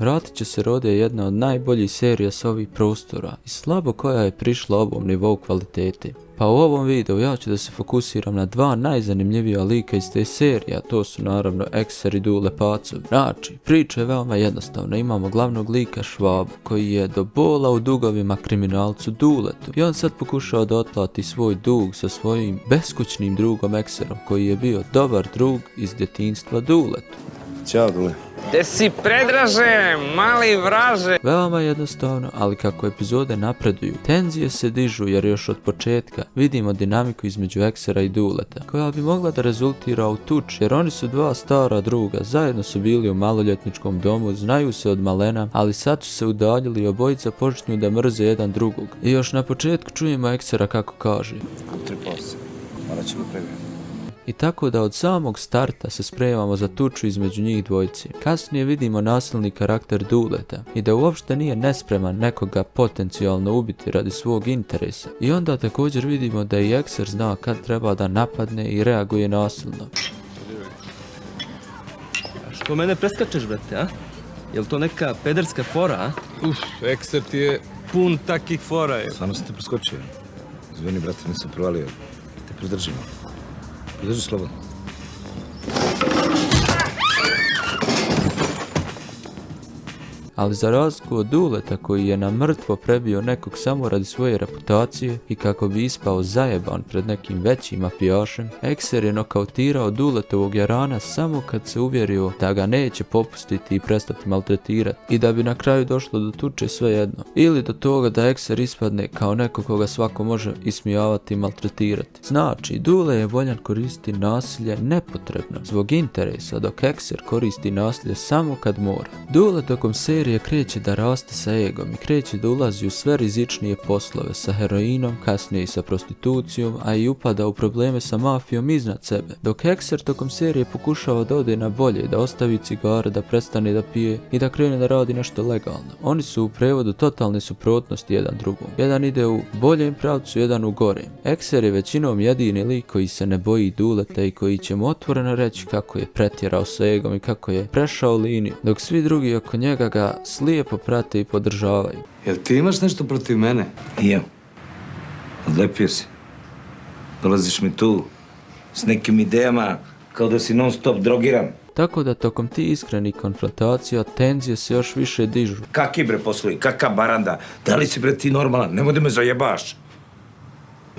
vratit će se Rode jedna od najboljih serija s ovih prostora i slabo koja je prišla ovom nivou kvalitete. Pa u ovom videu ja ću da se fokusiram na dva najzanimljivija lika iz te serije, a to su naravno Ekser i Dule Pacov. Znači, priča je veoma jednostavna, imamo glavnog lika Švabu, koji je do bola u dugovima kriminalcu Duletu i on sad pokušao da otplati svoj dug sa svojim beskućnim drugom Ekserom, koji je bio dobar drug iz djetinjstva Duletu. Ćao, Dule. Gde si predraže, mali vraže? Veoma jednostavno, ali kako epizode napreduju, tenzije se dižu jer još od početka vidimo dinamiku između Eksera i Duleta, koja bi mogla da rezultira u tuči, jer oni su dva stara druga, zajedno su bili u maloljetničkom domu, znaju se od malena, ali sad su se udaljili i obojica počinju da mrze jedan drugog. I još na početku čujemo Eksera kako kaže: Utri posle, morat ćemo pregledati. I tako da od samog starta se spremamo za tuču između njih dvojice. Kasnije vidimo nasilni karakter Duleta i da uopšte nije nespreman nekoga potencijalno ubiti radi svog interesa. I onda također vidimo da i Ekser zna kad treba da napadne i reaguje nasilno. Što mene preskačeš, brate, a? Jel to neka pederska fora, a? Ekser ti je pun takih fora, je. Stvarno sam te preskočio. Izvini, brate, nisam provalio. Te pridržimo. Pridrži slobodno. Ali za razliku od Duleta koji je na mrtvo prebio nekog samo radi svoje reputacije i kako bi ispao zajeban pred nekim većim mafijašem, Ekser je nokautirao Duletovog jarana samo kad se uvjerio da ga neće popustiti i prestati maltretirati i da bi na kraju došlo do tuče svejedno. Ili do toga da Ekser ispadne kao neko koga svako može ismijavati i maltretirati. Znači, Dule je voljan koristiti nasilje nepotrebno zbog interesa, dok Ekser koristi nasilje samo kad mora. Dule tokom serije kreće da raste sa egom i kreće da ulazi u sve rizičnije poslove sa heroinom, kasnije i sa prostitucijom, a i upada u probleme sa mafijom iznad sebe. Dok Ekser tokom serije pokušava da ode na bolje, da ostavi cigare, da prestane da pije i da krene da radi nešto legalno. Oni su u prevodu totalne suprotnosti jedan drugom. Jedan ide u boljem pravcu, jedan u gorem. Ekser je većinom jedini lik koji se ne boji Duleta i koji će mu otvoreno reći kako je pretjerao sa egom i kako je prešao liniju, dok svi drugi oko njega ga slijepo prate i podržavaju. Jel ti imaš nešto protiv mene? Imam. Odlepio si. Dolaziš mi tu s nekim idejama kao da si non stop drogiran. Tako da tokom ti iskrenih konfrontacija tenzije se još više dižu. Kaki bre poslovi, kaka baranda. Da li si bre ti normalan? Nemoj da me zajebaš.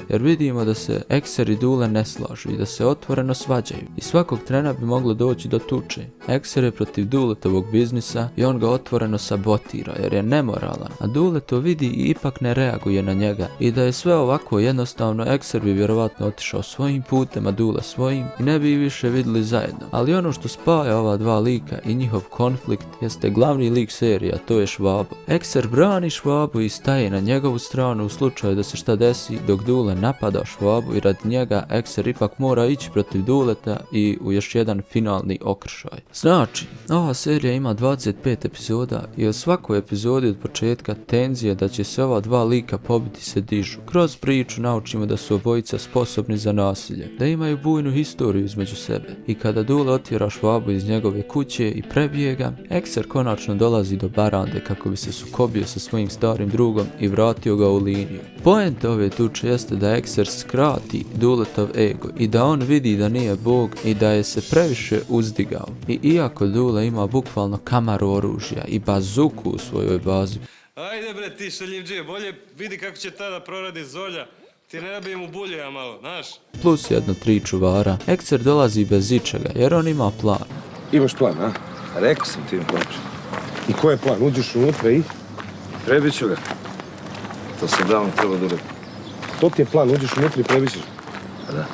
Jer vidimo da se Ekser i Dule ne slažu i da se otvoreno svađaju i svakog trena bi moglo doći do tuče. Ekser je protiv Duletovog biznisa i on ga otvoreno sabotira jer je nemoralan, a Dule to vidi i ipak ne reaguje na njega i da je sve ovako jednostavno Ekser bi vjerovatno otišao svojim putem, a Dule svojim i ne bi ih više vidjeli zajedno. Ali ono što spaja ova dva lika i njihov konflikt jeste glavni lik serije, a to je Švabo. Ekser brani Švabu i staje na njegovu stranu u slučaju da se šta desi, dok Dule napada Švabu i radi njega Ekser ipak mora ići protiv Duleta i u još jedan finalni okršaj. Znači, ova serija ima 25 epizoda i u svakoj epizodi od početka tenzije da će se ova dva lika pobiti se dižu. Kroz priču naučimo da su obojica sposobni za nasilje, da imaju bujnu historiju između sebe i kada Dule otjera Švabu iz njegove kuće i prebije ga, Ekser konačno dolazi do barande kako bi se sukobio sa svojim starim drugom i vratio ga u liniju. Poenta ove tuče jeste da Ekser skrati Duletov ego i da on vidi da nije bog i da je se previše uzdigao. I iako Dule ima bukvalno kamaru oružja i bazuku u svojoj bazi. Ajde bre ti šaljivđije, bolje vidi kako će tada proradi Zolja. Ti ne bi mu buljeja malo, znaš? Plus jedno 3 čuvara. Ekser dolazi bez ičega jer on ima plan. Imaš plan, a? Rekao sam ti im plan. I ko je plan? Uđeš unutra i prebit ću ga. To se davno treba da uradim. To ti je plan, uđeš unutra i prebićeš. Pa da.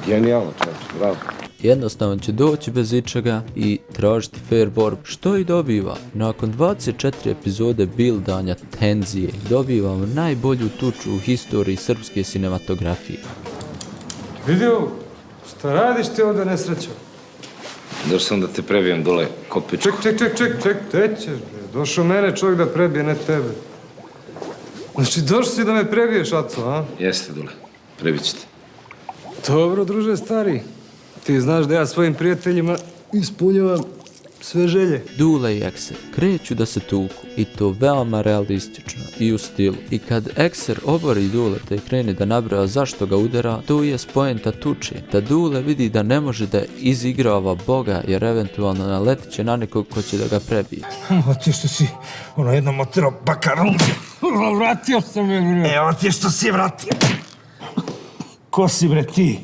Genijalno, čovječ, bravo. Jednostavno će doći bez ičega i tražiti fair borbu, što i dobiva. Nakon 24 epizode bildanja tenzije, dobivamo najbolju tuču u historiji srpske sinematografije. Vidio, šta radiš ti ovdje nesrećo? Došao sam da te prebijem dole, kopičku. Ček, te ćeš bre. Došao mene čovjek da prebije, ne tebe. Znači, došao si da me prebiješ, Aco, a? Jeste, dole, prebit ćete. Dobro, druže stari. Ti znaš da ja svojim prijateljima ispunjavam Sve želje. Dule i Ekser kreću da se tuku i to veoma realistično i u stilu. I kad Ekser obori Duleta i krene da nabraja zašto ga udara, to je poenta tuče. Da Dule vidi da ne može da izigrava Boga jer eventualno naletit će na nekog ko će da ga prebije. Evo ti što si jednom otirao bakarom. Vratio sam je, bre. Evo ti što si vratio. Ko si, bre, ti?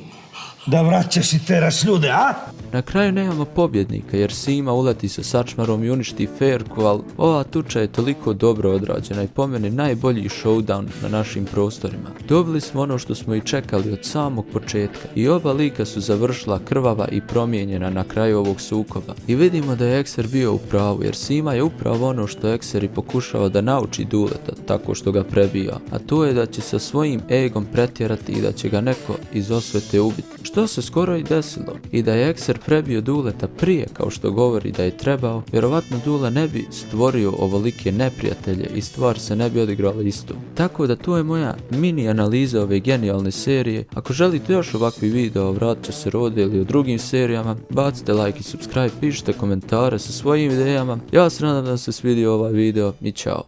Da vraćaš i teraš ljude, a? Na kraju nemamo pobjednika jer Sima uleti sa sačmarom i uništi Ferku, ali ova tuča je toliko dobro odrađena i po meni najbolji showdown na našim prostorima. Dobili smo ono što smo i čekali od samog početka i oba lika su završila krvava i promijenjena na kraju ovog sukoba. I vidimo da je Ekser bio u pravu jer Sima je upravo ono što Ekser i pokušava da nauči Duleta tako što ga prebija, a to je da će sa svojim egom pretjerati i da će ga neko iz osvete ubiti. Što se skoro i desilo. I da je Ekser prebio Duleta prije kao što govori da je trebao, vjerovatno Dule ne bi stvorio ovolike neprijatelje i stvar se ne bi odigrala isto. Tako da to je moja mini analiza ove genijalne serije. Ako želite još ovakvih video o Vratit će se Rode ili o drugim serijama, bacite like i subscribe, pišite komentare sa svojim idejama. Ja se nadam da vam se svidio ovaj video i ćao.